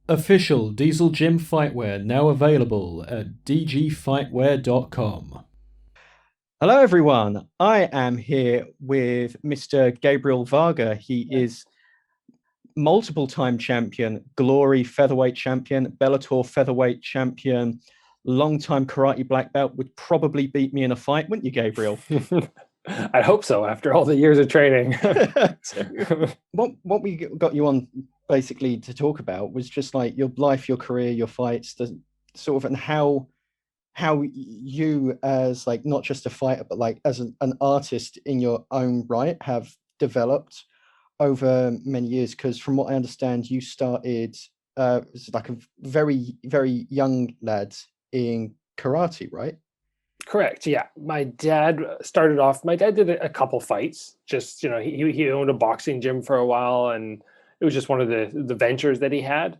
Official Diesel Gym Fightwear now available at dgfightwear.com. Hello, everyone. I am here with Mr. Gabriel Varga. He is multiple time champion, Glory Featherweight champion, Bellator Featherweight champion, long-time karate black belt. Would probably beat me in a fight, wouldn't you, Gabriel? I hope so after all the years of training. what we got you on basically to talk about was just like your life, your career, your fights, the sort of, and how you as like not just a fighter but like as an artist in your own right have developed over many years. Because from what I understand, you started like a very young lad in karate, right? Correct. Yeah. My dad started off, my dad did a couple fights. Just, he owned a boxing gym for a while, and it was just one of the ventures that he had.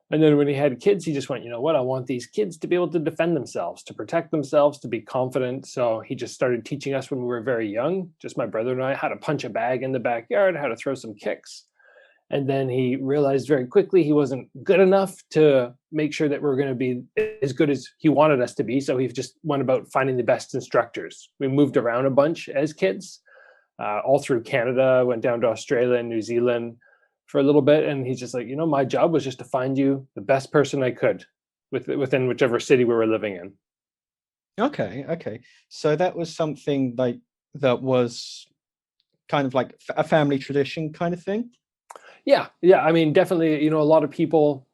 And then when he had kids, he just went, you know what? I want these kids to be able to defend themselves, to protect themselves, to be confident. So he just started teaching us when we were very young, just my brother and I, how to punch a bag in the backyard, how to throw some kicks. And then he realized very quickly he wasn't good enough to make sure that we're going to be as good as he wanted us to be. So he just went about finding the best instructors. We moved around a bunch as kids, all through Canada, went down to Australia and New Zealand for a little bit. And he's just like, my job was just to find you the best person I could within whichever city we were living in. Okay. So that was something like that was kind of like a family tradition kind of thing. Yeah. I mean, definitely, a lot of people,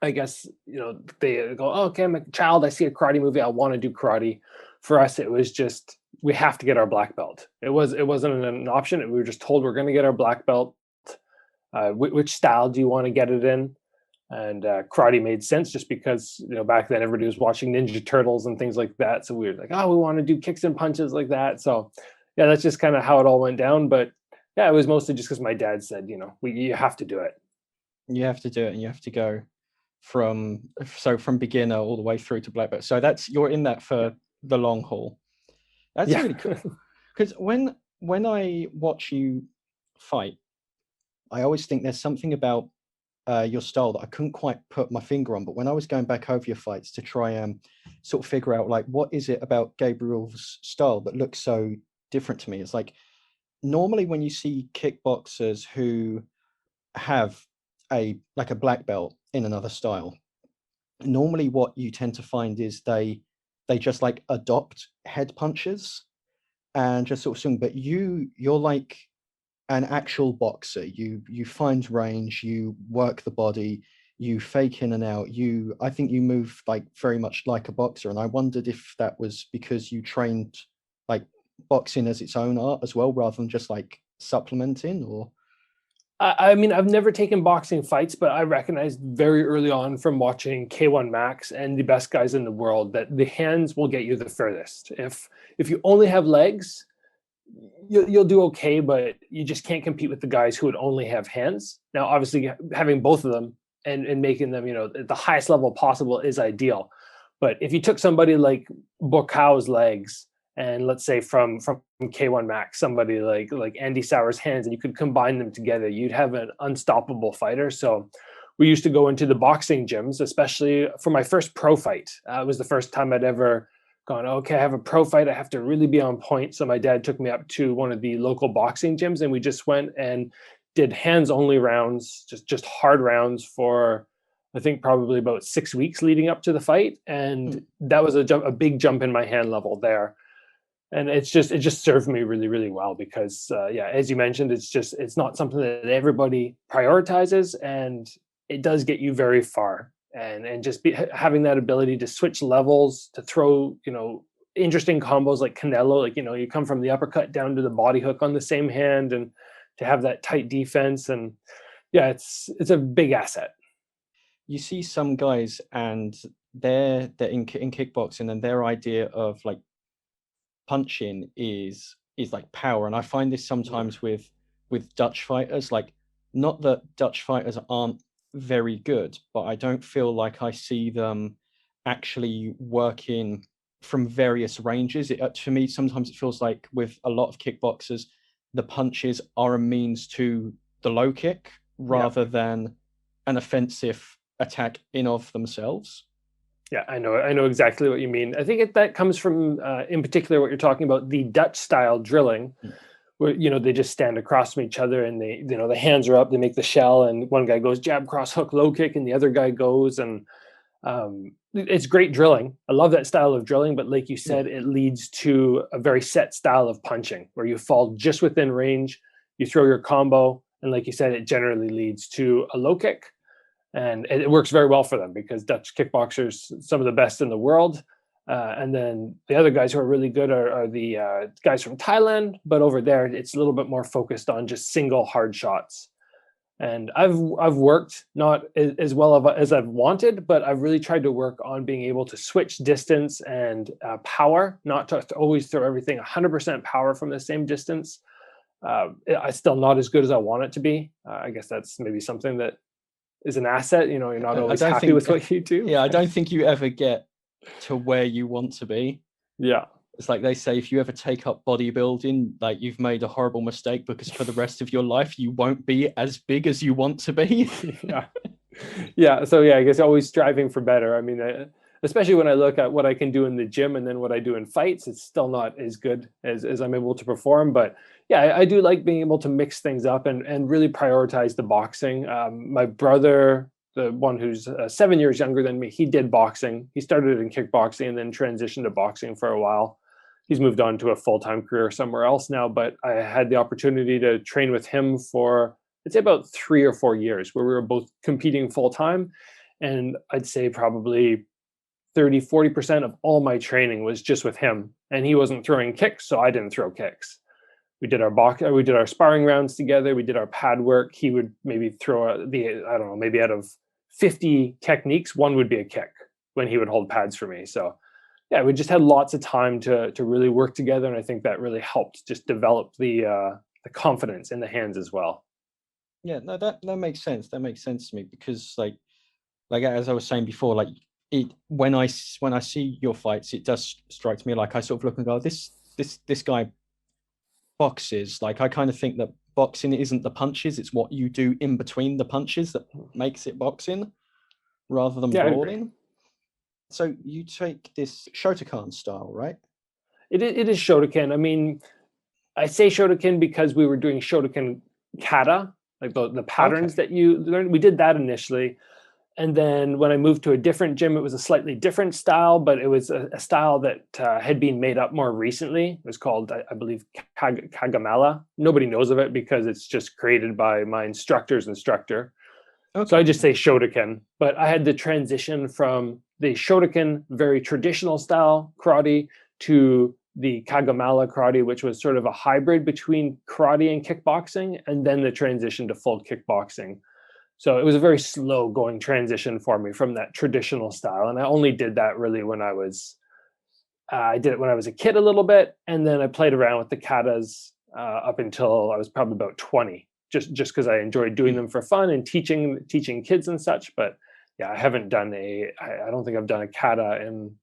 I guess, they go, oh, okay, I'm a child. I see a karate movie. I want to do karate. For us, it was just, we have to get our black belt. It wasn't an option. We were just told we're going to get our black belt. Which style do you want to get it in? And karate made sense just because, back then everybody was watching Ninja Turtles and things like that. So we were like, oh, we want to do kicks and punches like that. So yeah, that's just kind of how it all went down. But yeah, it was mostly just because my dad said, you have to do it. You have to do it, and you have to go from beginner all the way through to black belt. So that's, you're in that Yeah. for the long haul. That's Yeah. really cool. Because when I watch you fight, I always think there's something about your style that I couldn't quite put my finger on. But when I was going back over your fights to try and sort of figure out like what is it about Gabriel's style that looks so different to me, it's like normally when you see kickboxers who have a black belt in another style, normally what you tend to find is they just like adopt head punches and just sort of swing. But you're like an actual boxer. You find range, you work the body, you fake in and out. I think you move like very much like a boxer. And I wondered if that was because you trained like boxing as its own art as well, rather than just like supplementing. Or I mean, I've never taken boxing fights, but I recognized very early on from watching K1 Max and the best guys in the world that the hands will get you the furthest. If you only have legs, you'll do okay, but you just can't compete with the guys who would only have hands. Now, obviously, having both of them and making them, at the highest level possible is ideal. But if you took somebody like Bokow's legs, and let's say from K1 Max, somebody like Andy Sauer's hands, and you could combine them together, you'd have an unstoppable fighter. So we used to go into the boxing gyms, especially for my first pro fight. It was the first time I'd ever gone, okay, I have a pro fight. I have to really be on point. So my dad took me up to one of the local boxing gyms, and we just went and did hands only rounds, just hard rounds for I think probably about 6 weeks leading up to the fight. And that was a big jump in my hand level there. And it just served me really, really well because yeah, as you mentioned, it's not something that everybody prioritizes, and it does get you very far. And just having that ability to switch levels, to throw interesting combos like Canelo, like you come from the uppercut down to the body hook on the same hand, and to have that tight defense, and yeah, it's a big asset. you see some guys and they're in kickboxing, and their idea of like punching is like power. And I find this Mm. sometimes with Dutch fighters. Like, not that Dutch fighters aren't very good, but I don't feel like I see them actually working from various ranges. To me, sometimes it feels like with a lot of kickboxers, the punches are a means to the low kick Yeah. rather than an offensive attack in of themselves. Yeah, I know exactly what you mean. I think that comes from, in particular, what you're talking about, the Dutch style drilling, where they just stand across from each other, and they, the hands are up, they make the shell, and one guy goes jab, cross, hook, low kick, and the other guy goes, and it's great drilling. I love that style of drilling, but like you said, it leads to a very set style of punching where you fall just within range, you throw your combo, and like you said, it generally leads to a low kick. And it works very well for them because Dutch kickboxers, some of the best in the world. And then the other guys who are really good are the guys from Thailand, but over there, it's a little bit more focused on just single hard shots. And I've worked not as well as I've wanted, but I've really tried to work on being able to switch distance and power, not to always throw everything 100% power from the same distance. I'm still not as good as I want it to be. I guess that's maybe something that is an asset. You're not always happy with what you do. Yeah, I don't think you ever get to where you want to be. Yeah. It's like they say, if you ever take up bodybuilding, like you've made a horrible mistake, because for the rest of your life, you won't be as big as you want to be. Yeah. So I guess always striving for better. I mean, especially when I look at what I can do in the gym and then what I do in fights, it's still not as good as I'm able to perform. But yeah, I do like being able to mix things up and really prioritize the boxing. My brother, the one who's 7 years younger than me, he did boxing. He started in kickboxing and then transitioned to boxing for a while. He's moved on to a full-time career somewhere else now, but I had the opportunity to train with him for, I'd say, about 3 or 4 years, where we were both competing full-time. And I'd say probably 30-40% of all my training was just with him, and he wasn't throwing kicks, so I didn't throw kicks. We did our sparring rounds together. We did our pad work. He would maybe throw maybe out of 50 techniques, one would be a kick when he would hold pads for me. So yeah, we just had lots of time to really work together, and I think that really helped just develop the confidence in the hands as well. Yeah, no, that makes sense. That makes sense to me, because like as I was saying before, like when I see your fights, it does strike me like I sort of look and go, this guy boxes. Like I kind of think that boxing isn't the punches, it's what you do in between the punches that makes it boxing rather than brawling. So you take this Shotokan style, right? It is Shotokan. I mean, I say Shotokan because we were doing Shotokan kata, like the patterns that you learned. We did that initially. And then when I moved to a different gym, it was a slightly different style, but it was a style that had been made up more recently. It was called, I believe, Kagamala. Nobody knows of it because it's just created by my instructor's instructor. Okay. So I just say Shotokan. But I had the transition from the Shotokan, very traditional style karate, to the Kagamala karate, which was sort of a hybrid between karate and kickboxing, and then the transition to full kickboxing. So it was a very slow going transition for me from that traditional style. And I only did that really when I did it when I was a kid a little bit. And then I played around with the katas up until I was probably about 20, just because I enjoyed doing them for fun and teaching kids and such. But yeah, I haven't done I don't think I've done a kata in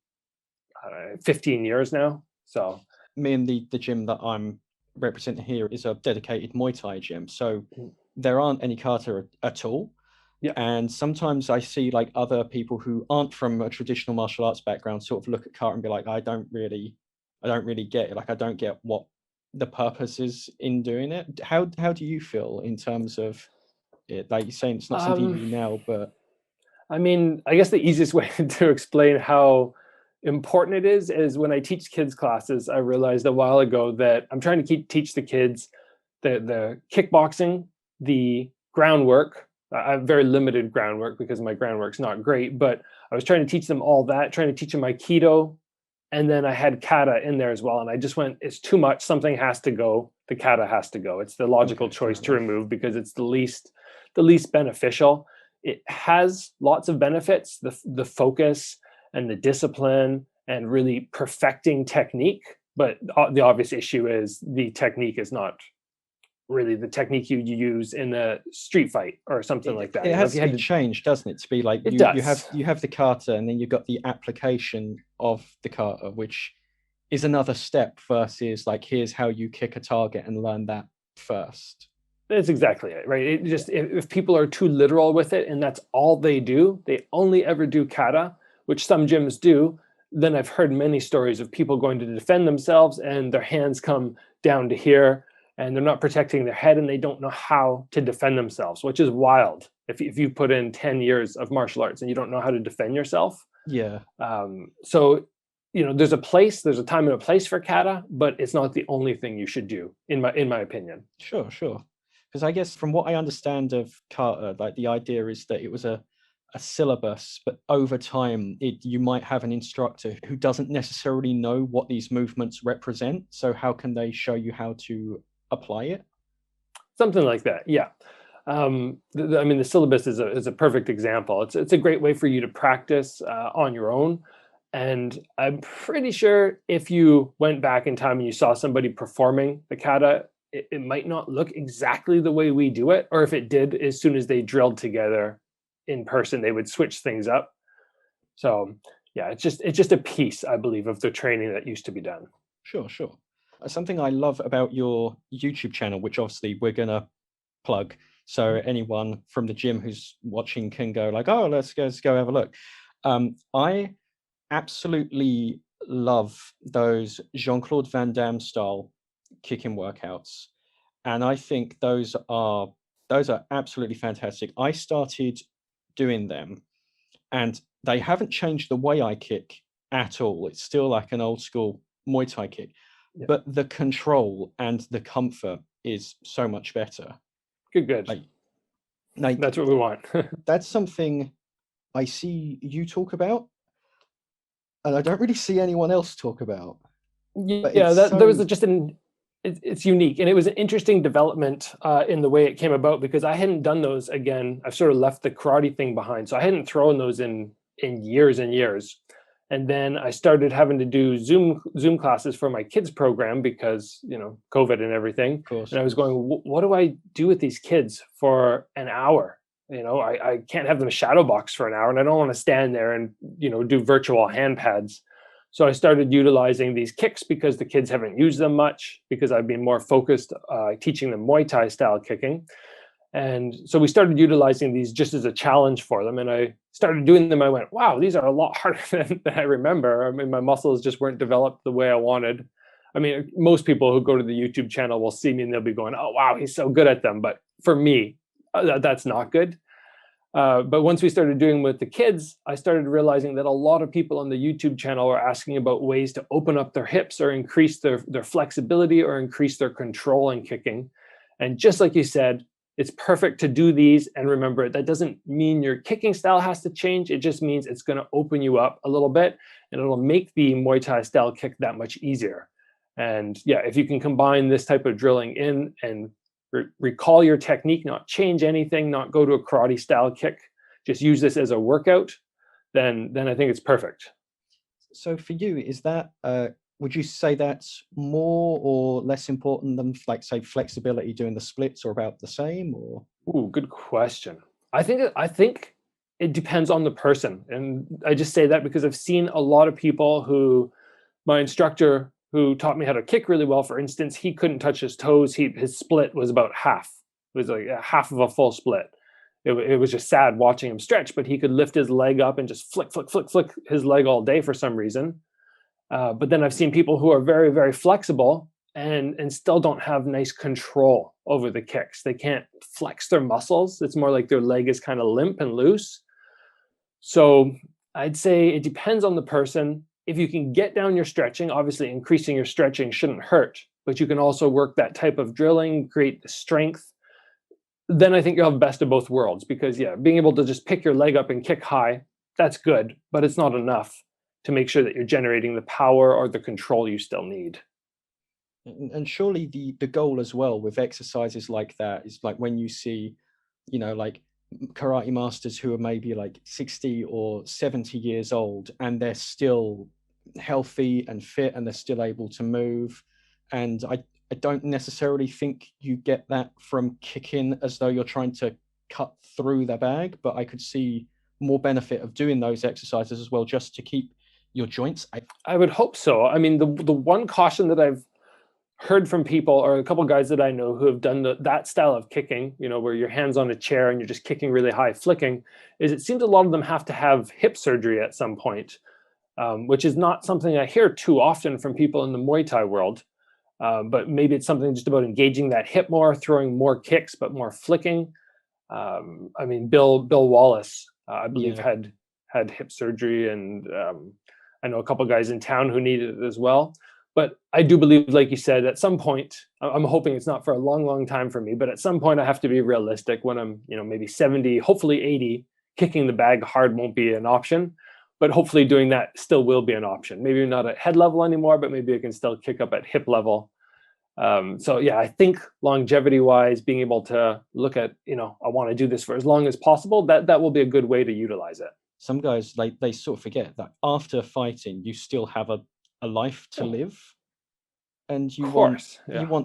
15 years now. So me and the gym that I'm representing here is a dedicated Muay Thai gym. So there aren't any kata at all. Yeah. And sometimes I see like other people who aren't from a traditional martial arts background sort of look at kata and be like, I don't really get it. Like, I don't get what the purpose is in doing it. How do you feel in terms of it? Like you're saying, it's not something you do now, but I mean, I guess the easiest way to explain how important it is when I teach kids classes. I realized a while ago that I'm trying to teach the kids the kickboxing, the groundwork. I have very limited groundwork because my groundwork's not great, but I was trying to teach them all that, trying to teach them Aikido. And then I had kata in there as well. And I just went, it's too much. Something has to go. The kata has to go. It's the logical choice to remove because it's the least beneficial. It has lots of benefits, the focus and the discipline and really perfecting technique. But the obvious issue is the technique is not really the technique you use in a street fight or something like that. It has to be changed, doesn't it? To be like you have the kata and then you've got the application of the kata, which is another step versus like, here's how you kick a target and learn that first. That's exactly it, right? It just, if people are too literal with it and that's all they do, they only ever do kata, which some gyms do, then I've heard many stories of people going to defend themselves and their hands come down to here and they're not protecting their head and they don't know how to defend themselves, which is wild. If you put in 10 years of martial arts and you don't know how to defend yourself. Yeah. So, there's a time and a place for kata, but it's not the only thing you should do, in my opinion. Sure. Because I guess from what I understand of kata, like the idea is that it was a syllabus, but over time you might have an instructor who doesn't necessarily know what these movements represent. So how can they show you how to apply it? Something like that, yeah. The syllabus is a perfect example. It's a great way for you to practice on your own. And I'm pretty sure if you went back in time and you saw somebody performing the kata, it might not look exactly the way we do it. Or if it did, as soon as they drilled together in person, they would switch things up. So yeah, it's just a piece, I believe, of the training that used to be done. Sure. Something I love about your YouTube channel, which obviously we're gonna plug, so anyone from the gym who's watching can go like, oh, let's go have a look. I absolutely love those Jean-Claude Van Damme style kicking workouts, and I think those are absolutely fantastic. I started doing them and they haven't changed the way I kick at all. It's still like an old school Muay Thai kick, Yeah. but the control and the comfort is so much better. Good. Like that's what we want. That's something I see you talk about, and I don't really see anyone else talk about. Yeah, there was just it's unique, and it was an interesting development in the way it came about, because I hadn't done those. Again, I've sort of left the karate thing behind, so I hadn't thrown those in years and years. And then I started having to do Zoom classes for my kids program because COVID and everything. Of course, and I was going, what do I do with these kids for an hour? I can't have them shadow box for an hour, and I don't want to stand there and do virtual hand pads. So I started utilizing these kicks because the kids haven't used them much, because I've been more focused teaching them Muay Thai style kicking. And so we started utilizing these just as a challenge for them. And I started doing them. I went, wow, these are a lot harder than I remember. I mean, my muscles just weren't developed the way I wanted. I mean, most people who go to the YouTube channel will see me and they'll be going, oh, wow, he's so good at them. But for me, that's not good. But once we started doing with the kids, I started realizing that a lot of people on the YouTube channel are asking about ways to open up their hips or increase their flexibility or increase their control in kicking. And just like you said, it's perfect to do these. And remember, that doesn't mean your kicking style has to change. It just means it's going to open you up a little bit, and it'll make the Muay Thai style kick that much easier. And yeah, if you can combine this type of drilling in and recall your technique, not change anything, not go to a karate style kick, just use this as a workout, then I think it's perfect. So for you, is that would you say that's more or less important than, like, say, flexibility doing the splits, or about the same? Or Ooh, good question. I think it depends on the person, and I just say that because I've seen a lot of people who, my instructor who taught me how to kick really well, for instance, he couldn't touch his toes. His split was about half. It was like half of a full split. It was just sad watching him stretch, but he could lift his leg up and just flick his leg all day for some reason. But then I've seen people who are very, very flexible and still don't have nice control over the kicks. They can't flex their muscles. It's more like their leg is kind of limp and loose. So I'd say it depends on the person. If you can get down your stretching, obviously increasing your stretching shouldn't hurt, but you can also work that type of drilling, create the strength. Then I think you'll have best of both worlds, because yeah, being able to just pick your leg up and kick high, that's good, but it's not enough to make sure that you're generating the power or the control you still need. and surely the goal as well with exercises like that is, like, when you see, like karate masters who are maybe like 60 or 70 years old and they're still healthy and fit and they're still able to move. And I don't necessarily think you get that from kicking as though you're trying to cut through the bag, but I could see more benefit of doing those exercises as well, just to keep your joints. I would hope so. I mean, the one caution that I've heard from people, or a couple of guys that I know who have done that style of kicking, where your hands on a chair and you're just kicking really high, flicking, is it seems a lot of them have to have hip surgery at some point, which is not something I hear too often from people in the Muay Thai world. But maybe it's something just about engaging that hip more, throwing more kicks, but more flicking. I mean, Bill Wallace, I believe, had hip surgery, and I know a couple of guys in town who needed it as well. But I do believe, like you said, at some point, I'm hoping it's not for a long, long time for me, but at some point I have to be realistic. When I'm, maybe 70, hopefully 80, kicking the bag hard won't be an option, but hopefully doing that still will be an option. Maybe not at head level anymore, but maybe I can still kick up at hip level. So yeah, I think longevity wise, being able to look at, I want to do this for as long as possible, that will be a good way to utilize it. Some guys, they sort of forget that after fighting, you still have a life to live, and you want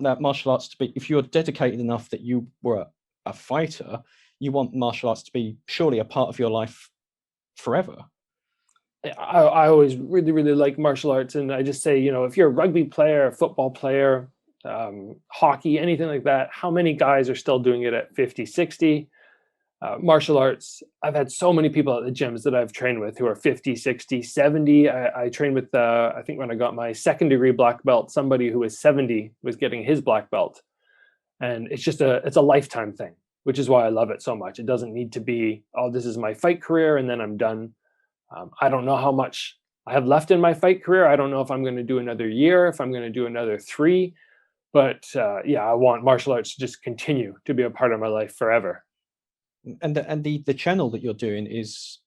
that martial arts to be, if you're dedicated enough that you were a fighter, you want martial arts to be surely a part of your life forever. I always really, really like martial arts, and I just say, if you're a rugby player, a football player, hockey, anything like that, how many guys are still doing it at 50, 60? Martial arts, I've had so many people at the gyms that I've trained with who are 50, 60, 70. I trained with, I think when I got my 2nd degree black belt, somebody who was 70 was getting his black belt. And it's just it's a lifetime thing, which is why I love it so much. It doesn't need to be, oh, this is my fight career and then I'm done. I don't know how much I have left in my fight career. I don't know if I'm going to do another year, if I'm going to do another 3. But I want martial arts to just continue to be a part of my life forever. And the channel that you're doing is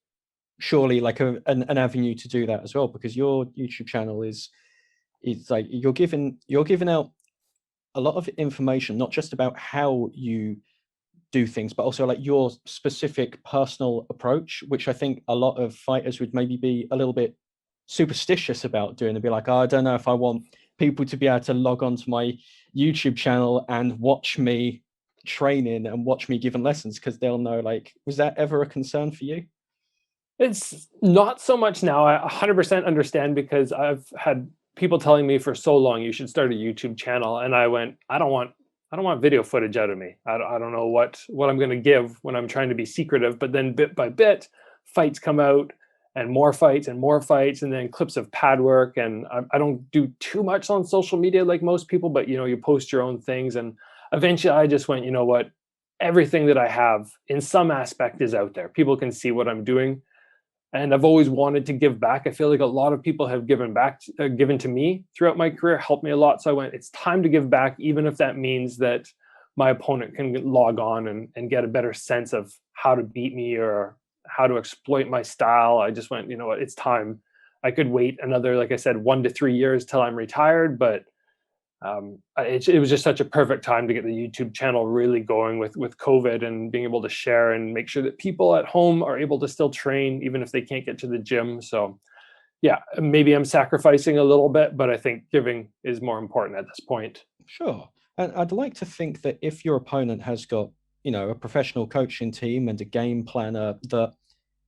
surely like an avenue to do that as well, because your YouTube channel is like you're giving out a lot of information, not just about how you do things, but also like your specific personal approach, which I think a lot of fighters would maybe be a little bit superstitious about doing. They'd be like, oh, I don't know if I want people to be able to log on to my YouTube channel and watch me training and watch me giving lessons, because they'll know, like, was that ever a concern for you? It's not so much now. I 100% understand, because I've had people telling me for so long, you should start a YouTube channel. And I went, I don't want video footage out of me. I don't know what I'm going to give when I'm trying to be secretive. But then bit by bit, fights come out, and more fights, and then clips of pad work. And I don't do too much on social media like most people, but you post your own things. And eventually I just went, you know what, everything that I have in some aspect is out there. People can see what I'm doing. And I've always wanted to give back. I feel like a lot of people have given to me throughout my career, helped me a lot. So I went, it's time to give back, even if that means that my opponent can log on and get a better sense of how to beat me or how to exploit my style. I just went, you know what, it's time. I could wait another, like I said, 1 to 3 years till I'm retired, but it was just such a perfect time to get the YouTube channel really going with COVID, and being able to share and make sure that people at home are able to still train, even if they can't get to the gym. So yeah, maybe I'm sacrificing a little bit, but I think giving is more important at this point. Sure. And I'd like to think that if your opponent has got, a professional coaching team and a game planner, that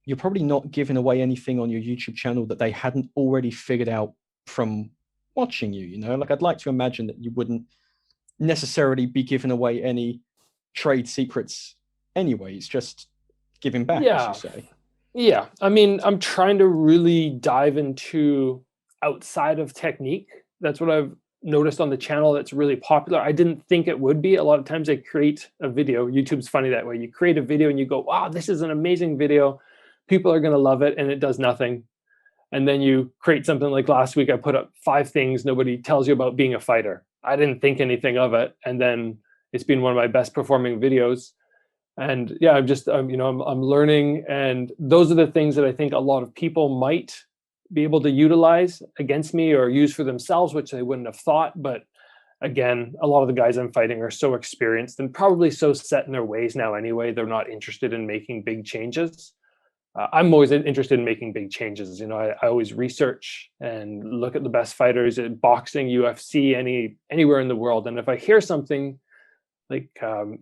you're probably not giving away anything on your YouTube channel that they hadn't already figured out from watching you. Like, I'd like to imagine that you wouldn't necessarily be giving away any trade secrets anyways, just giving back, as you say. Yeah. I mean, I'm trying to really dive into outside of technique. That's what I've noticed on the channel that's really popular. I didn't think it would be. A lot of times I create a video. YouTube's funny that way. You create a video and you go, wow, this is an amazing video. People are going to love it. And it does nothing. And then you create something like last week, I put up 5 things nobody tells you about being a fighter. I didn't think anything of it. And then it's been one of my best performing videos. And yeah, I'm learning. And those are the things that I think a lot of people might be able to utilize against me or use for themselves, which they wouldn't have thought. But again, a lot of the guys I'm fighting are so experienced and probably so set in their ways now anyway. They're not interested in making big changes. I'm always interested in making big changes. I always research and look at the best fighters in boxing, UFC, anywhere in the world. And if I hear something like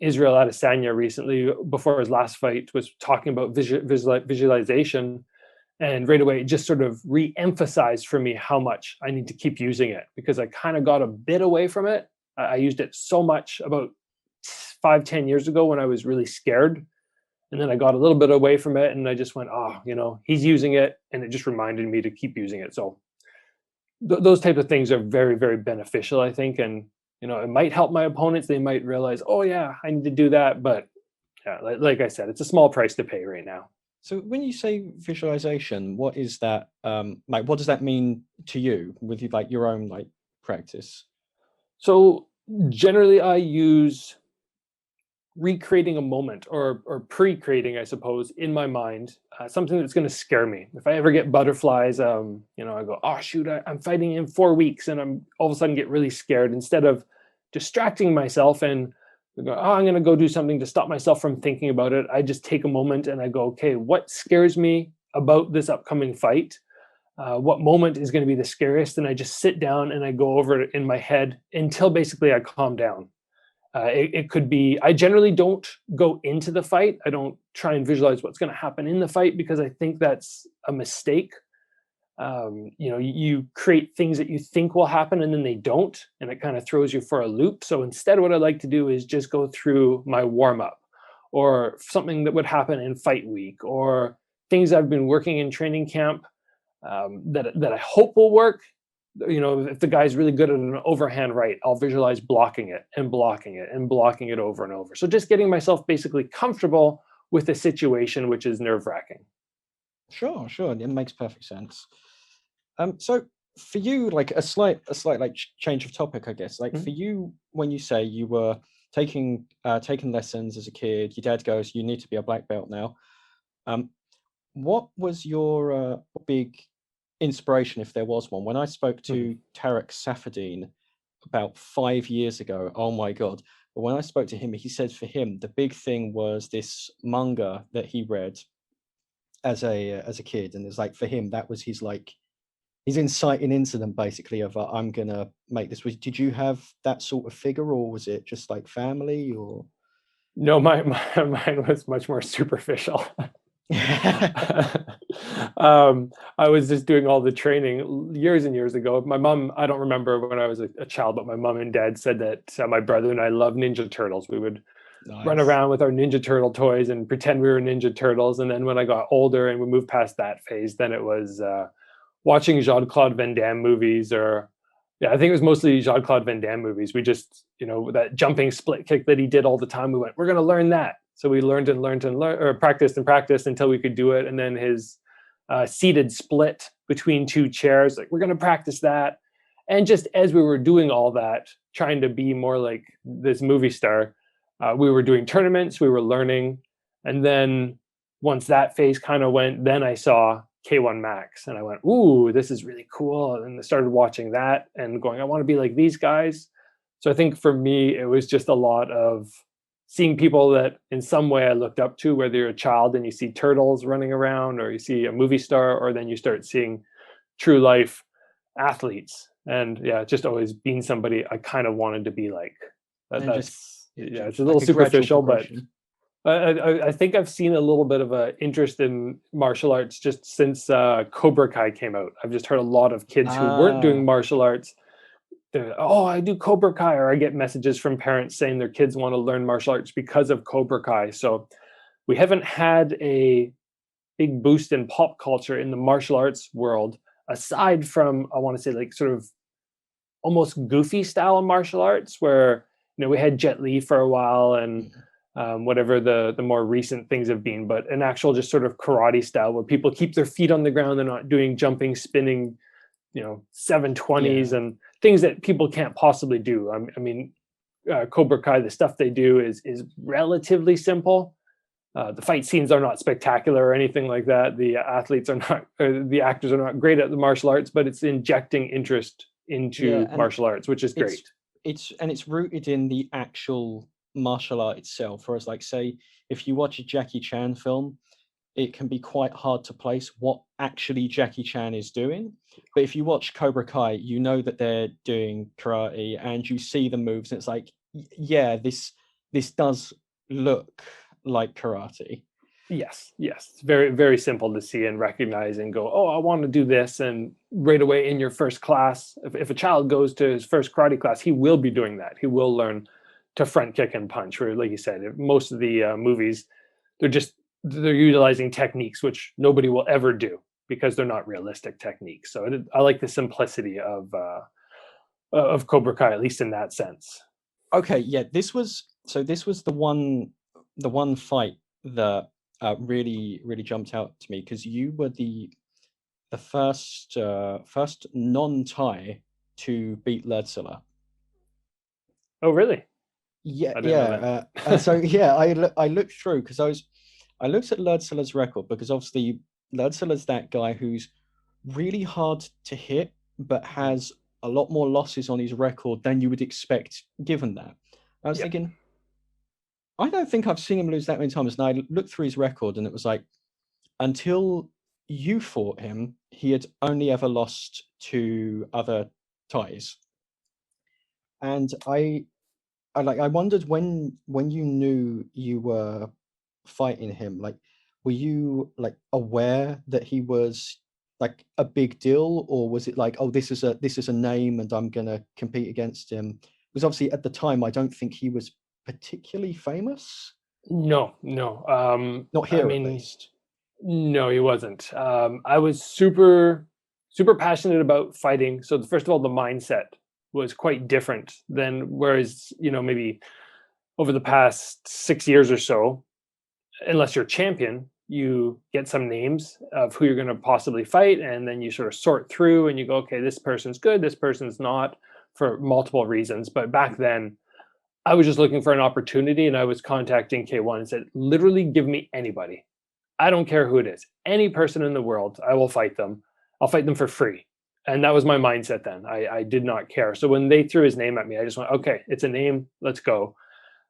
Israel Adesanya recently, before his last fight, was talking about visualization, and right away it just sort of re-emphasized for me how much I need to keep using it, because I kind of got a bit away from it. I used it so much about 5-10 years ago when I was really scared, and then I got a little bit away from it, and I just went, oh, he's using it, and it just reminded me to keep using it. So those type of things are very, very beneficial, I think. And it might help my opponents. They might realize, oh yeah, I need to do that. But yeah, like I said, it's a small price to pay right now. So when you say visualization, what is that? Like, what does that mean to you with like your own like practice? So generally, I use recreating a moment or pre-creating, I suppose, in my mind, something that's going to scare me. If I ever get butterflies, I go, oh shoot, I'm fighting in 4 weeks, and I'm all of a sudden get really scared. Instead of distracting myself and go, oh, I'm going to go do something to stop myself from thinking about it, I just take a moment and I go, okay, what scares me about this upcoming fight? What moment is going to be the scariest? And I just sit down and I go over it in my head until basically I calm down. It could be, I generally don't go into the fight. I don't try and visualize what's going to happen in the fight, because I think that's a mistake. You create things that you think will happen and then they don't, and it kind of throws you for a loop. So instead, what I like to do is just go through my warm up, or something that would happen in fight week, or things I've been working in training camp that I hope will work. If the guy's really good at an overhand right, I'll visualize blocking it and blocking it and blocking it over and over. So just getting myself basically comfortable with the situation, which is nerve-wracking. Sure. It makes perfect sense. So for you, like a slight like change of topic, I guess. Like for you, when you say you were taking lessons as a kid, your dad goes, "You need to be a black belt now." What was your big inspiration, if there was one? When I spoke to Tarek Safadine about 5 years ago, oh my god! But when I spoke to him, he said for him the big thing was this manga that he read as a kid, and it's like for him that was his inciting incident basically of I'm gonna make this. Did you have that sort of figure, or was it just like family? Or no, mine was much more superficial. I was just doing all the training years and years ago. My mom, I don't remember when I was a child, but my mom and dad said that my brother and I loved Ninja Turtles. We would run around with our Ninja Turtle toys and pretend we were Ninja Turtles. And then when I got older and we moved past that phase, then it was watching Jean-Claude Van Damme movies, or I think it was mostly Jean-Claude Van Damme movies. We just, that jumping split kick that he did all the time, we went, we're going to learn that. So we learned or practiced until we could do it. And then his seated split between two chairs, like, we're going to practice that. And just as we were doing all that, trying to be more like this movie star, we were doing tournaments, we were learning. And then once that phase kind of went, then I saw K1 Max and I went, ooh, this is really cool. And I started watching that and going, I want to be like these guys. So I think for me, it was just a lot of seeing people that in some way I looked up to, whether you're a child and you see turtles running around, or you see a movie star, or then you start seeing true life athletes. And just always being somebody I kind of wanted to be like. It's a little superficial, but I think I've seen a little bit of an interest in martial arts just since Cobra Kai came out. I've just heard a lot of kids who weren't doing martial arts. Oh, I do Cobra Kai, or I get messages from parents saying their kids want to learn martial arts because of Cobra Kai. So we haven't had a big boost in pop culture in the martial arts world, aside from, I want to say, like sort of almost goofy style of martial arts, where we had Jet Li for a while, and whatever the more recent things have been, but an actual just sort of karate style where people keep their feet on the ground. They're not doing jumping, spinning, 720s and things that people can't possibly do. I mean, Cobra Kai, the stuff they do is relatively simple. The fight scenes are not spectacular or anything like that. The athletes are not, or the actors are not great at the martial arts, but it's injecting interest into martial arts, which is great. It's rooted in the actual martial art itself. Whereas, like, say, if you watch a Jackie Chan film, it can be quite hard to place what actually Jackie Chan is doing. But if you watch Cobra Kai, you know that they're doing karate, and you see the moves, and it's like, yeah, this does look like karate. Yes, yes. It's very, very simple to see and recognize and go, oh, I want to do this. And right away in your first class, if a child goes to his first karate class, he will be doing that. He will learn to front kick and punch. Where, like you said, most of the movies, they're utilizing techniques which nobody will ever do because they're not realistic techniques. So I like the simplicity of Cobra Kai, at least in that sense. Okay, yeah, this was the one fight that really jumped out to me, because you were the first non-Thai to beat Lerdsula. Oh, really? Yeah, I didn't know yeah. that. So yeah, I looked through, because I looked at Lerdsula's record, because obviously Lerdsula's that guy who's really hard to hit, but has a lot more losses on his record than you would expect given that. I was Yeah. thinking, I don't think I've seen him lose that many times. And I looked through his record, and it was like, until you fought him, he had only ever lost to other Thais. And I wondered, when you knew you were fighting him, like, were you like aware that he was like a big deal, or was it like, oh, this is a name and I'm gonna compete against him? Because obviously at the time I don't think he was particularly famous. No, no. Not I here, at mean, least. no, he wasn't. I was super, super passionate about fighting. So first of all, the mindset was quite different than whereas, maybe over the past 6 years or so, unless you're champion, you get some names of who you're going to possibly fight, and then you sort of sort through and you go, okay, this person's good, this person's not, for multiple reasons. But back then, I was just looking for an opportunity, and I was contacting K1 and said, literally give me anybody. I don't care who it is. Any person in the world, I will fight them. I'll fight them for free. And that was my mindset then. I did not care. So when they threw his name at me, I just went, okay, it's a name. Let's go.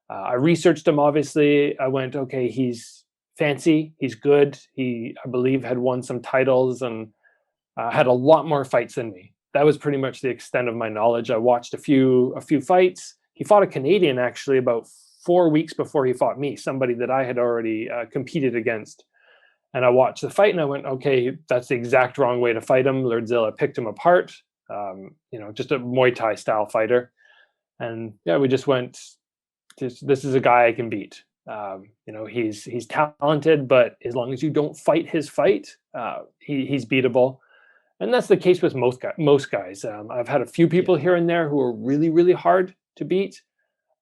I researched him, obviously. I went, okay, he's fancy. He's good. He, I believe, had won some titles and had a lot more fights than me. That was pretty much the extent of my knowledge. I watched a few fights. He fought a Canadian, actually, about 4 weeks before he fought me, somebody that I had already competed against. And I watched the fight and I went, okay, that's the exact wrong way to fight him. Lerdzilla picked him apart, just a Muay Thai style fighter. And yeah, we just went, this is a guy I can beat. He's talented, but as long as you don't fight his fight, he's beatable. And that's the case with most guys. I've had a few people here and there who are really, really hard to beat.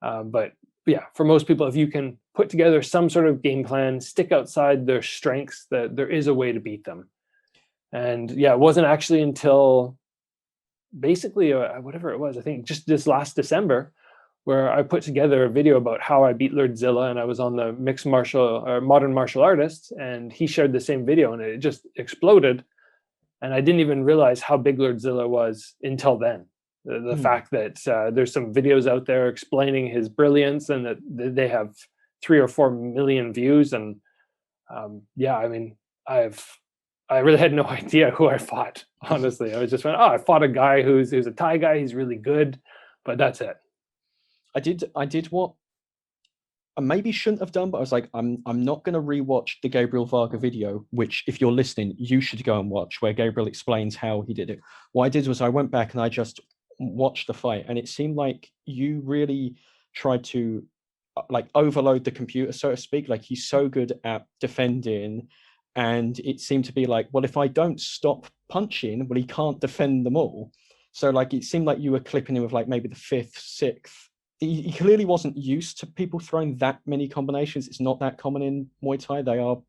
But yeah, for most people, if you can put together some sort of game plan, stick outside their strengths, that there is a way to beat them. And yeah, it wasn't actually until basically whatever it was, I think just this last December, where I put together a video about how I beat Lerdzilla, and I was on the mixed martial or modern martial artists, and he shared the same video, and it just exploded. And I didn't even realize how big Lerdzilla was until then. The fact that there's some videos out there explaining his brilliance, and that they have 3 or 4 million views. And I mean, I really had no idea who I fought. Honestly, I was just went, oh, I fought a guy who's a Thai guy. He's really good, but that's it. I did what I maybe shouldn't have done, but I was like, I'm not going to rewatch the Gabriel Varga video, which, if you're listening, you should go and watch, where Gabriel explains how he did it. What I did was I went back and I just watched the fight, and it seemed like you really tried to like overload the computer, so to speak. Like, he's so good at defending, and it seemed to be like, well, if I don't stop punching, well, he can't defend them all. So like, it seemed like you were clipping him with like maybe the 5th, 6th. He clearly wasn't used to people throwing that many combinations. It's not that common in Muay Thai. They are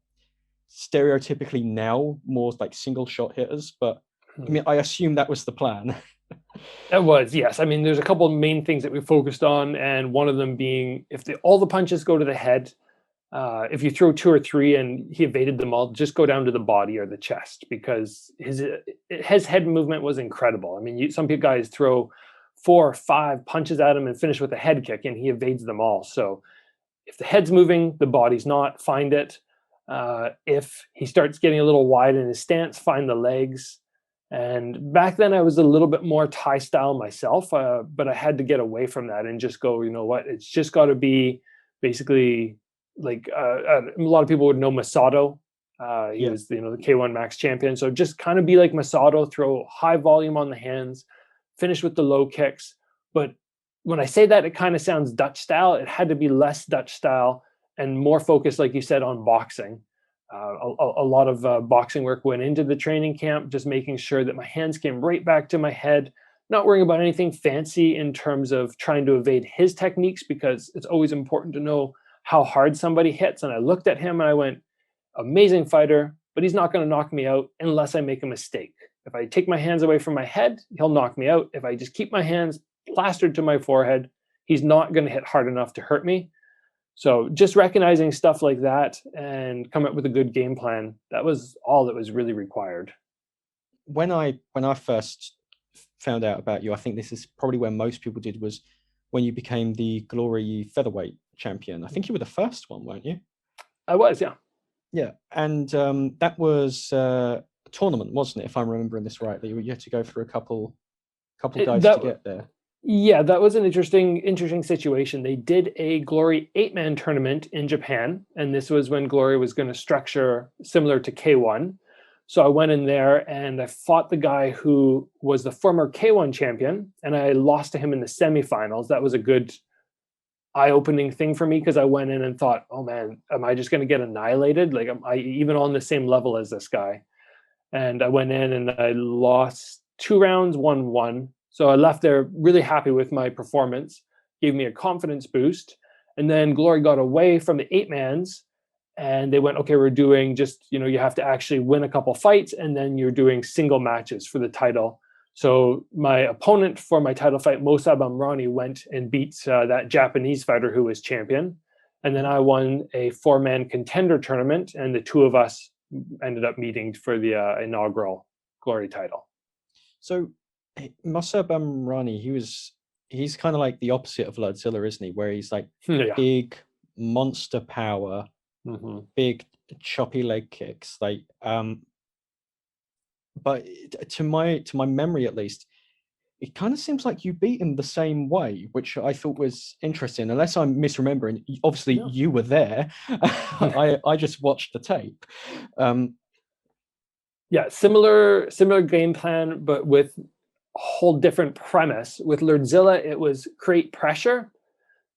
stereotypically now more like single shot hitters, but I mean, I assume that was the plan. It was, yes. I mean, there's a couple of main things that we focused on, and one of them being, if all the punches go to the head, if you throw 2 or 3 and he evaded them all, just go down to the body or the chest, because his head movement was incredible. I mean, some guys throw 4 or 5 punches at him and finish with a head kick, and he evades them all. So if the head's moving, the body's not, find it. If he starts getting a little wide in his stance, find the legs. And back then I was a little bit more Thai style myself, but I had to get away from that and just go, you know what, it's just got to be basically a lot of people would know Masato. He was, the K1 Max champion. So just kind of be like Masato, throw high volume on the hands, finish with the low kicks. But when I say that, it kind of sounds Dutch style. It had to be less Dutch style and more focused, like you said, on boxing. A lot of boxing work went into the training camp, just making sure that my hands came right back to my head, not worrying about anything fancy in terms of trying to evade his techniques, because it's always important to know how hard somebody hits. And I looked at him and I went, amazing fighter, but he's not going to knock me out unless I make a mistake. If I take my hands away from my head, he'll knock me out. If I just keep my hands plastered to my forehead, he's not going to hit hard enough to hurt me. So just recognizing stuff like that and come up with a good game plan, that was all that was really required. When I first found out about you, I think this is probably where most people did, was when you became the Glory Featherweight champion. I think you were the first one, weren't you? I was, yeah. Yeah, and that was a tournament, wasn't it? If I'm remembering this right, that you had to go through a couple guys to get there. Yeah, that was an interesting situation. They did a Glory 8-man tournament in Japan, and this was when Glory was going to structure similar to K1. So I went in there and I fought the guy who was the former K1 champion, and I lost to him in the semifinals. That was a good eye-opening thing for me, because I went in and thought, oh man, am I just going to get annihilated? Like, am I even on the same level as this guy? And I went in and I lost 2 rounds, won 1. So I left there really happy with my performance, gave me a confidence boost. And then Glory got away from the 8-mans and they went, okay, we're doing just, you have to actually win a couple fights and then you're doing single matches for the title. So my opponent for my title fight, Mosab Amrani, went and beat that Japanese fighter who was champion. And then I won a 4-man contender tournament, and the 2 of us ended up meeting for the inaugural Glory title. So Mosab Amrani, he's kind of like the opposite of Lordzilla, isn't he? Where he's like big monster power, big choppy leg kicks. Like, but to my memory at least, it kind of seems like you beat him the same way, which I thought was interesting. Unless I'm misremembering, obviously you were there. I just watched the tape. Yeah, similar game plan, but with a whole different premise. With Lordzilla, it was create pressure,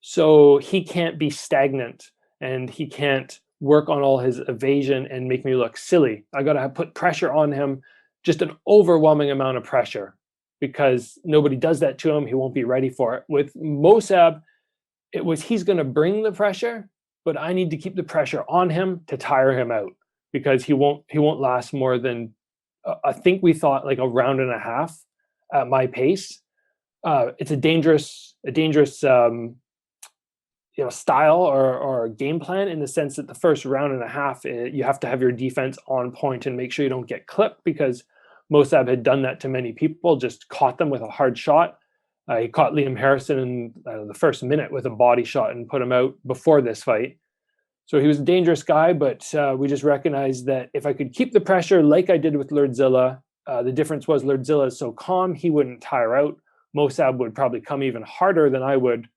so he can't be stagnant and he can't work on all his evasion and make me look silly. I got to put pressure on him, just an overwhelming amount of pressure, because nobody does that to him. He won't be ready for it. With Mosab, it was he's going to bring the pressure, but I need to keep the pressure on him to tire him out, because he won't last more than I think we thought like a round and a half at my pace. It's a dangerous style or game plan, in the sense that the first round and a half, you have to have your defense on point and make sure you don't get clipped, because Mosab had done that to many people, just caught them with a hard shot. He caught Liam Harrison in the first minute with a body shot and put him out before this fight. So he was a dangerous guy, but we just recognized that if I could keep the pressure like I did with Lordzilla, the difference was Lordzilla is so calm, he wouldn't tire out. Mosab would probably come even harder than I would,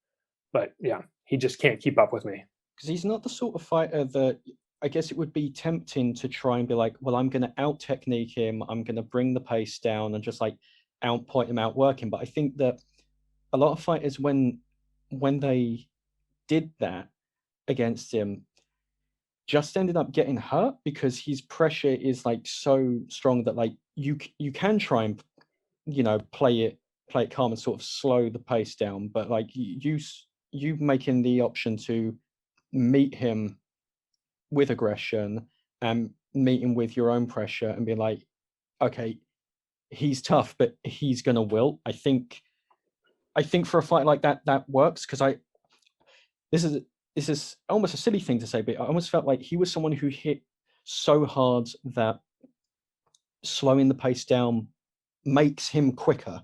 but yeah, he just can't keep up with me. Because he's not the sort of fighter that, I guess it would be tempting to try and be like, well, I'm going to out technique him, I'm going to bring the pace down and just like outpoint him, outwork him. But I think that a lot of fighters, when they did that against him, just ended up getting hurt, because his pressure is like so strong that like you can try and play it calm and sort of slow the pace down, but like you making the option to meet him with aggression and meet him with your own pressure and be like, okay, he's tough, but he's gonna wilt. I think for a fight like that works, because this is almost a silly thing to say, but I almost felt like he was someone who hit so hard that slowing the pace down makes him quicker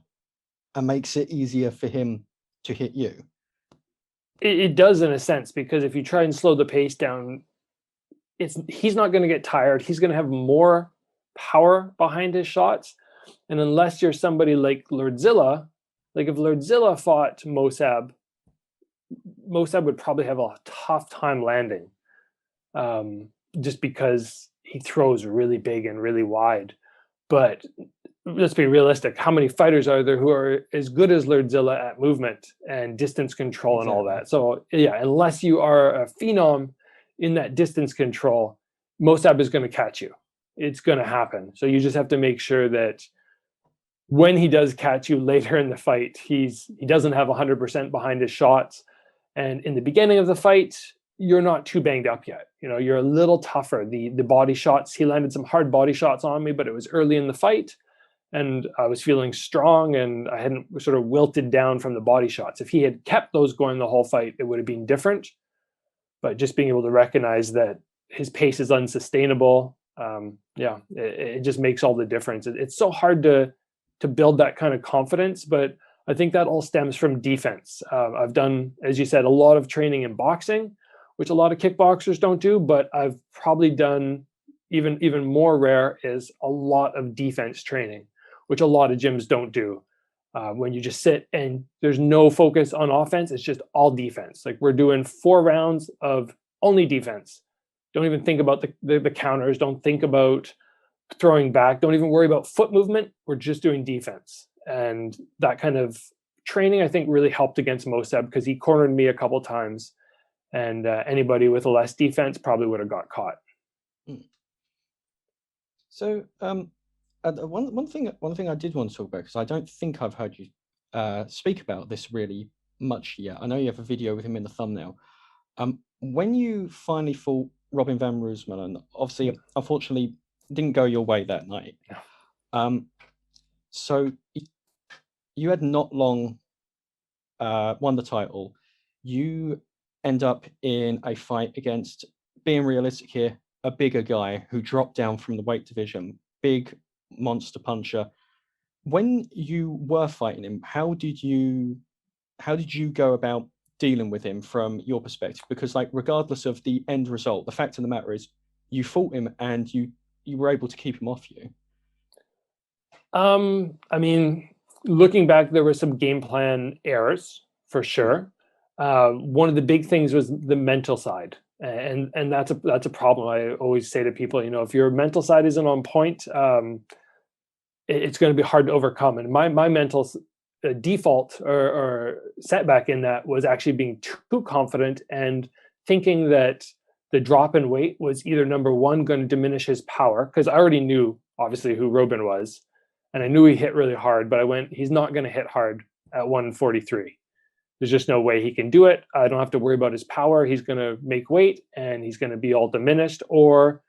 and makes it easier for him to hit you. It does, in a sense, because if you try and slow the pace down, he's not going to get tired. He's going to have more power behind his shots. And unless you're somebody like Lordzilla, like if Lordzilla fought Mosab would probably have a tough time landing. just because he throws really big and really wide. But let's be realistic. How many fighters are there who are as good as Lordzilla at movement and distance control and all that? So yeah, unless you are a phenom in that distance control, Mosab is going to catch you. It's going to happen. So you just have to make sure that when he does catch you later in the fight, he doesn't have 100% behind his shots. And in the beginning of the fight, you're not too banged up yet. You know, you're a little tougher. The body shots, he landed some hard body shots on me, but it was early in the fight. And I was feeling strong and I hadn't sort of wilted down from the body shots. If he had kept those going the whole fight, it would have been different. But just being able to recognize that his pace is unsustainable, it just makes all the difference. It's so hard to build that kind of confidence, but I think that all stems from defense. I've done, as you said, a lot of training in boxing, which a lot of kickboxers don't do, but I've probably done even more rare is a lot of defense training, which a lot of gyms don't do. When you just sit and there's no focus on offense, it's just all defense. Like we're doing 4 rounds of only defense. Don't even think about the counters. Don't think about throwing back. Don't even worry about foot movement. We're just doing defense. And that kind of training, I think, really helped against Mosab because he cornered me a couple times. And anybody with less defense probably would have got caught. So one thing I did want to talk about, because I don't think I've heard you speak about this really much yet. I know you have a video with him in the thumbnail. When you finally fought Robin van Roosmalen, obviously, unfortunately, didn't go your way that night. So you had not long won the title. You end up in a fight against, being realistic here, a bigger guy who dropped down from the weight division, big monster puncher. When you were fighting him, how did you go about dealing with him from your perspective? Because like, regardless of the end result, the fact of the matter is you fought him and you were able to keep him off you. I mean, looking back, there were some game plan errors for sure. One of the big things was the mental side. And that's a problem. I always say to people, you know, if your mental side isn't on point, it's going to be hard to overcome. And my mental default or setback in that was actually being too confident and thinking that the drop in weight was either, number one, going to diminish his power, because I already knew obviously who Robin was, and I knew he hit really hard, but I went, he's not going to hit hard at 143. There's just no way he can do it. I don't have to worry about his power. He's going to make weight and he's going to be all diminished, or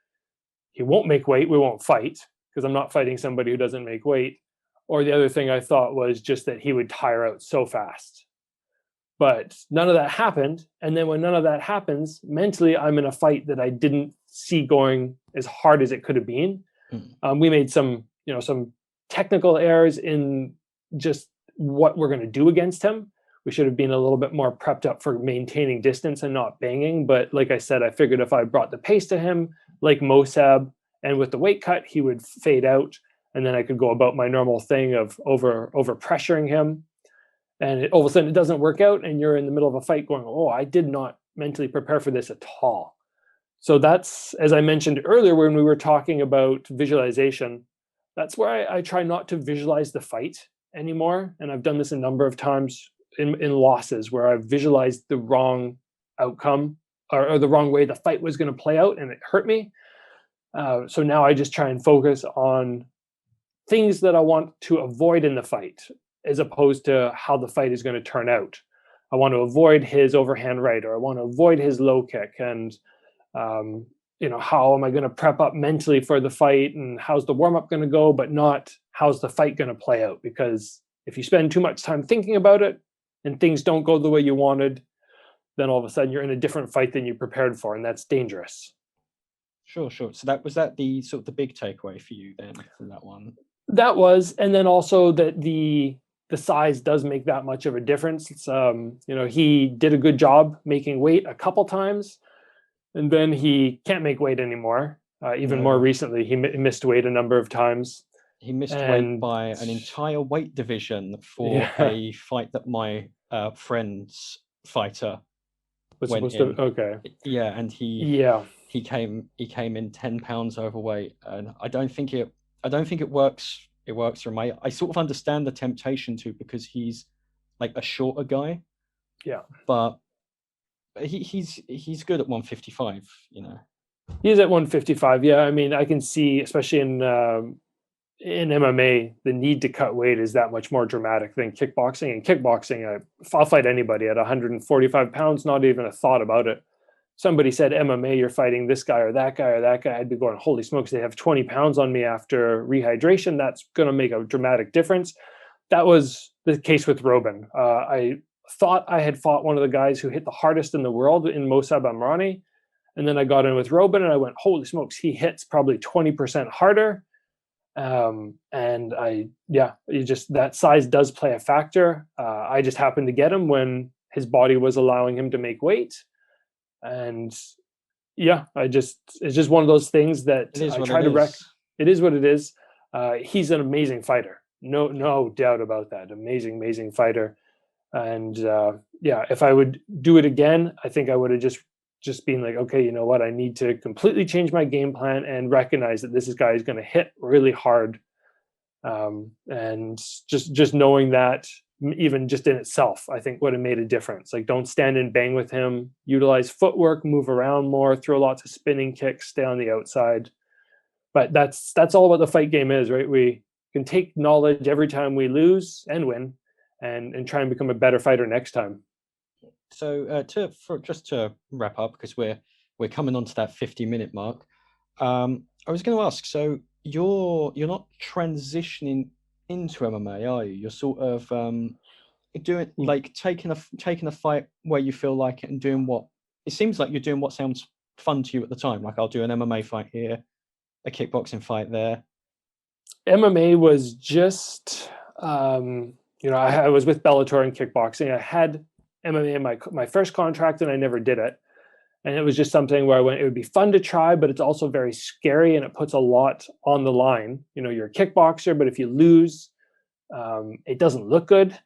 he won't make weight. We won't fight because I'm not fighting somebody who doesn't make weight. Or the other thing I thought was just that he would tire out so fast. But none of that happened. And then when none of that happens, mentally, I'm in a fight that I didn't see going as hard as it could have been. We made some technical errors in just what we're going to do against him. We should have been a little bit more prepped up for maintaining distance and not banging. But like I said, I figured if I brought the pace to him, like Mosab, and with the weight cut, he would fade out. And then I could go about my normal thing of over pressuring him. And all of a sudden it doesn't work out. And you're in the middle of a fight going, oh, I did not mentally prepare for this at all. So that's, as I mentioned earlier, when we were talking about visualization, that's where I try not to visualize the fight anymore. And I've done this a number of times in losses where I've visualized the wrong outcome or the wrong way the fight was going to play out, and it hurt me. So now I just try and focus on things that I want to avoid in the fight, as opposed to how the fight is going to turn out. I want to avoid his overhand right, or I want to avoid his low kick. And, how am I going to prep up mentally for the fight, and how's the warm-up going to go, but not how's the fight going to play out? Because if you spend too much time thinking about it and things don't go the way you wanted, then all of a sudden you're in a different fight than you prepared for, and that's dangerous. Sure. So was that the sort of the big takeaway for you then from that one? That was, and then also that the size does make that much of a difference. It's, he did a good job making weight a couple times, and then he can't make weight anymore. More recently, he missed weight a number of times. He missed weight by an entire weight division for a fight that my friend's fighter went in. Okay. Yeah, and he he came in 10 pounds overweight, and I don't think it works. It works for me. I sort of understand the temptation to, because he's like a shorter guy. Yeah, but he's good at 155. He's at 155. Yeah, I mean, I can see, especially in MMA, the need to cut weight is that much more dramatic than kickboxing. And kickboxing, I'll fight anybody at 145 pounds, not even a thought about it. Somebody said MMA, you're fighting this guy or that guy or that guy, I'd be going, holy smokes, they have 20 pounds on me after rehydration. That's going to make a dramatic difference. That was the case with Robin. I thought I had fought one of the guys who hit the hardest in the world in Mosab Amrani. And then I got in with Robin and I went, holy smokes, he hits probably 20% harder. That size does play a factor. I just happened to get him when his body was allowing him to make weight. And it's just one of those things that I try to it is what it is. He's an amazing fighter. No doubt about that. Amazing fighter. And if I would do it again, I think I would have just been like, okay, you know what? I need to completely change my game plan and recognize that this guy is going to hit really hard. And just knowing that, even just in itself, I think would have made a difference. Like, don't stand and bang with him, utilize footwork, move around more, throw lots of spinning kicks, stay on the outside. But that's all what the fight game is, right? We can take knowledge every time we lose and win, and try and become a better fighter next time. So just to wrap up, because we're coming on to that 50-minute mark, I was going to ask, so you're not transitioning into MMA, are you? You're sort of doing, like, taking a fight where you feel like it and doing what it seems like you're doing what sounds fun to you at the time. Like, I'll do an MMA fight here, a kickboxing fight there. MMA was just I was with Bellator and kickboxing. I had MMA in my first contract and I never did it. And it was just something where I went, it would be fun to try, but it's also very scary and it puts a lot on the line. You're a kickboxer, but if you lose, it doesn't look good.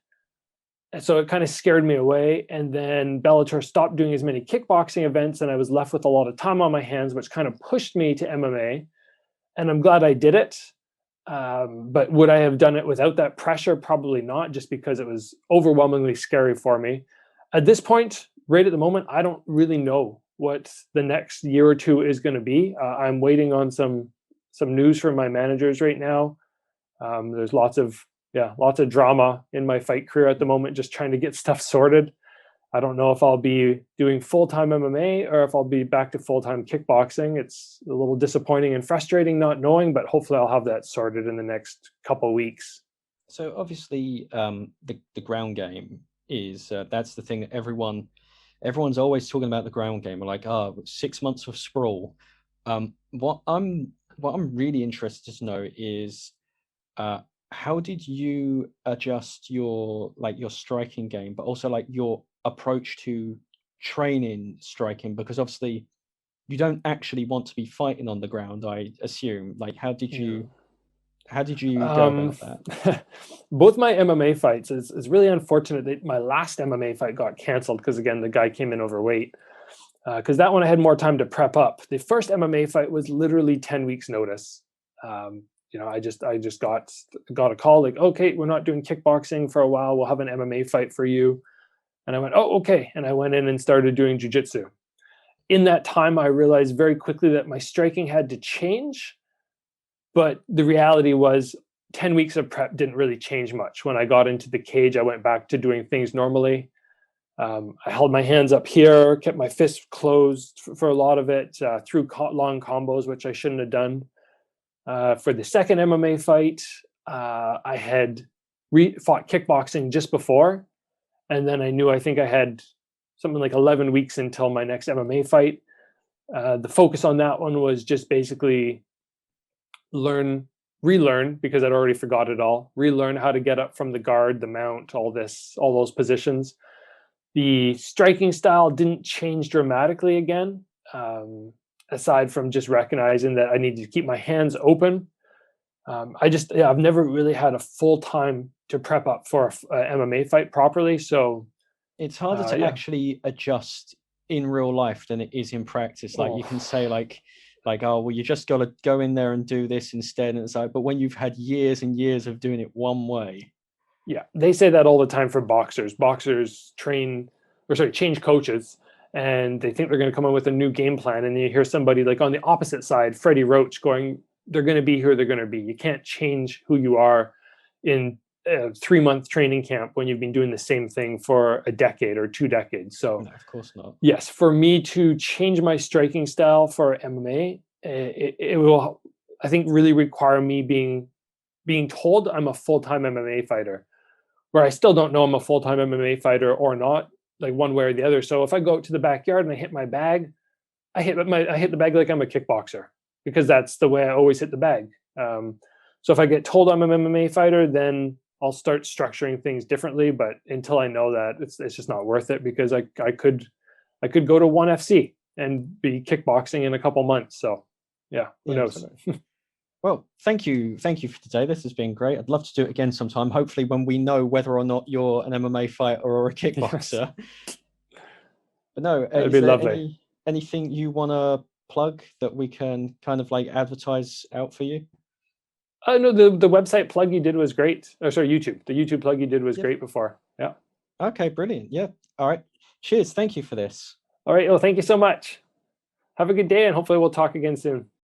And so it kind of scared me away. And then Bellator stopped doing as many kickboxing events and I was left with a lot of time on my hands, which kind of pushed me to MMA. And I'm glad I did it. But would I have done it without that pressure? Probably not, just because it was overwhelmingly scary for me. At this point, right at the moment, I don't really know what the next year or two is going to be. I'm waiting on some news from my managers right now. There's lots of drama in my fight career at the moment, just trying to get stuff sorted. I don't know if I'll be doing full-time MMA or if I'll be back to full-time kickboxing. It's a little disappointing and frustrating not knowing, but hopefully I'll have that sorted in the next couple of weeks. So obviously, the ground game is that's the thing that everyone's always talking about. The ground game. We're like, 6 months of sprawl. What I'm really interested to know is how did you adjust your striking game, but also like your approach to training striking, because obviously you don't actually want to be fighting on the ground, I assume. Like, how did you go about that? Both my MMA fights, is really unfortunate that my last MMA fight got canceled because, again, the guy came in overweight. Because that one I had more time to prep up. The first MMA fight was literally 10 weeks notice. I just got a call like, okay, we're not doing kickboxing for a while. We'll have an MMA fight for you. And I went, oh, okay. And I went in and started doing jiu-jitsu. In that time, I realized very quickly that my striking had to change. But the reality was 10 weeks of prep didn't really change much. When I got into the cage, I went back to doing things normally. I held my hands up here, kept my fists closed for a lot of it, threw long combos, which I shouldn't have done. For the second MMA fight, I had fought kickboxing just before. And then I think I had something like 11 weeks until my next MMA fight. The focus on that one was just basically relearn, because I'd already forgot it all, relearn how to get up from the guard, the mount, all those positions. The striking style didn't change dramatically again, aside from just recognizing that I need to keep my hands open. I've never really had a full time to prep up for a MMA fight properly. So it's harder to actually adjust in real life than it is in practice. Like you Oh. can say like, oh, well, you just got to go in there and do this instead. And it's like, but when you've had years and years of doing it one way. Yeah, they say that all the time for boxers. Boxers change coaches, and they think they're going to come in with a new game plan. And you hear somebody like on the opposite side, Freddie Roach, going, they're going to be who they're going to be. You can't change who you are in a 3-month training camp when you've been doing the same thing for a decade or 2 decades. So, No, of course not. yes, for me to change my striking style for MMA, it will, I think, really require me being told I'm a full-time MMA fighter, where I still don't know I'm a full-time MMA fighter or not, like one way or the other. So if I go out to the backyard and I hit my bag, I hit the bag like I'm a kickboxer, because that's the way I always hit the bag. So if I get told I'm an MMA fighter, then I'll start structuring things differently. But until I know that, it's just not worth it, because I could go to ONE FC and be kickboxing in a couple months. So yeah, who knows? Well, thank you for today. This has been great. I'd love to do it again sometime. Hopefully, when we know whether or not you're an MMA fighter or a kickboxer. Yes. But no, that'd be lovely. Anything you want to plug that we can kind of like advertise out for you? No, the website plug you did was great. Oh, sorry, YouTube. The YouTube plug you did was great before. Yeah. Okay, brilliant. Yeah. All right. Cheers. Thank you for this. All right. Well, thank you so much. Have a good day, and hopefully we'll talk again soon.